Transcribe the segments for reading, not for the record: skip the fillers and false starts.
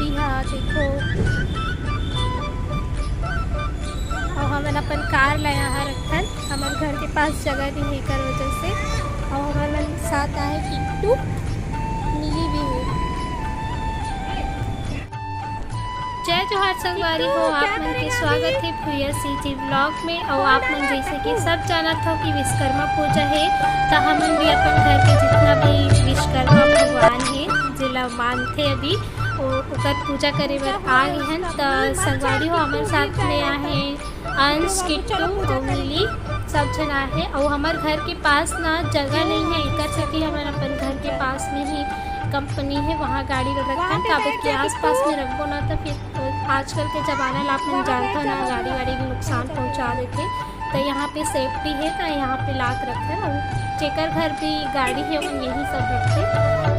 गाड़ी है देखो। और हमन अपन कार ला यहाँ रखन, हमारे घर के पास जगह नहीं है कर वजह से। और हमारे साथ आए किट्टू, मिली भी हो। जय जोहार संगवारी हो, आप मन के स्वागत है भूया सीजी ब्लॉग में। और आप मन जैसे कि सब जानत हो कि विश्वकर्मा पूजा है, तो हमन भी अपन घर के जितना भी विश्वकर्मा भगवान है जिला मानते अभी ओकर पूजा करे बर आ गए हैं। तो संगवारी हो हमारे साथ में आहे अंश, किट्टू और मिली, सब जन आहे। और हमारे घर के पास ना जगह नहीं है, एक सके हमारे अपन घर के पास में ही कंपनी है, वहाँ गाड़ी रखा कागज के आसपास में रखो ना, तो फिर आजकल के ज़माने ला अपन जानता ना गाड़ी वाड़ी भी नुकसान पहुँचा देते। तो यहाँ पे सेफ्टी है, तो यहाँ पे लाक रखे। और जेकर घर भी गाड़ी है वो यही सब रखते।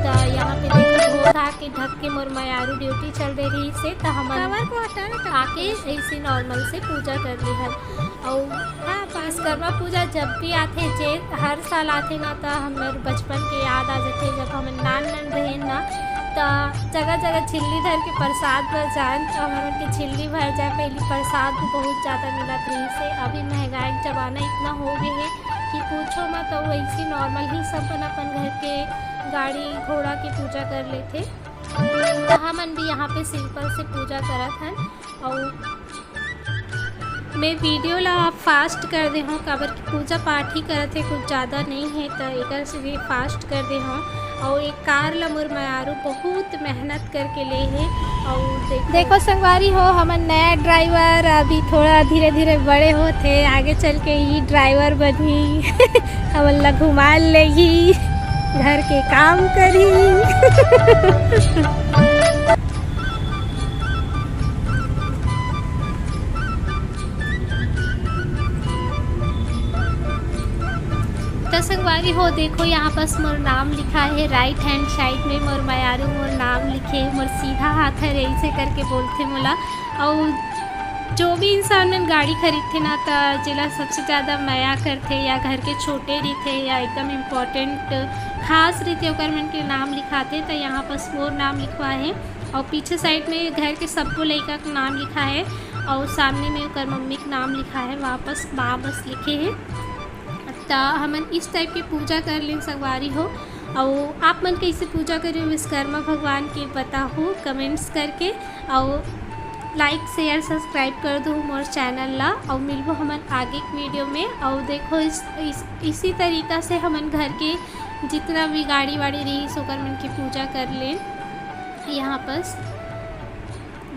तो यहाँ पे देखो धो के ढक के मोर मयारू ड्यूटी चल दे रही से, तो हम आके ऐसे नॉर्मल से पूजा कर ली है। और विश्वकर्मा पूजा जब भी आते जे हर साल आते ना, तो हमारे बचपन के याद आ जाते जब हम नान रहे ना, तो जगह जगह छिल्ली धर के प्रसाद भर जाए। तो हमारे के छिल्ली भर जाए, पहले प्रसाद भी बहुत ज़्यादा मिला रही से। अभी महंगाई का ज़माना इतना हो गया है कि पूछो मत। तो वैसे नॉर्मल ही सब अपन घर के गाड़ी घोड़ा की पूजा कर लेते। तो हमन भी यहाँ पे सिंपल से पूजा करत हैं। और मैं वीडियो ला फास्ट कर दे हूँ, काबर की पूजा पाठ ही करते कुछ ज़्यादा नहीं है, तो एक से भी फास्ट कर दे हूँ। और एक कार ला मोर मयारू बहुत मेहनत करके ले है। और देखो संगवारी हो हमन नया ड्राइवर अभी थोड़ा धीरे धीरे बड़े होते, आगे चल के ही ड्राइवर बनी हमन ला घुमा लेगी, घर के काम करी तो संगवारी हो देखो यहाँ पास मोर नाम लिखा है, राइट हैंड साइड में मोर मयारू मोर नाम लिखे, मोर सीधा हाथ है ऐसे करके बोलते मोला। और जो भी इंसान में गाड़ी खरीदते ना, तो जिला सबसे ज़्यादा माया करते या घर के छोटे रहते या एकदम इम्पोर्टेंट खास रहते ओकर मन के नाम लिखाते। तो यहाँ पास मोर नाम लिखवा है, और पीछे साइड में घर के सबको लड़का का नाम लिखा है, और सामने में ओकर मम्मी का नाम लिखा है, वापस माँ बस लिखे हैं। तो हमन इस टाइप की पूजा कर लें संगवारी हो। और आप मन कैसे पूजा करें विश्वकर्मा भगवान की बताओ कमेंट्स करके। और लाइक शेयर सब्सक्राइब कर दो मोर चैनल ला। और मिलबो हमन आगे के वीडियो में। और देखो इसी तरीक़ा से हमन घर के जितना भी गाड़ी वाड़ी रही सोकर मन की पूजा कर लें। यहाँ बस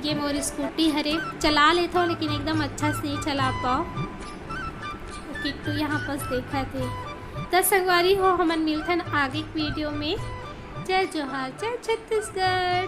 ये मोर स्कूटी हरे चला लेता हूँ, लेकिन एकदम अच्छा से नहीं चला पाओ। किट्टू यहाँ पास देखा थे। तो संगवारी हो हमन मिलथन आगे वीडियो में। जय जोहार, जय छत्तीसगढ़।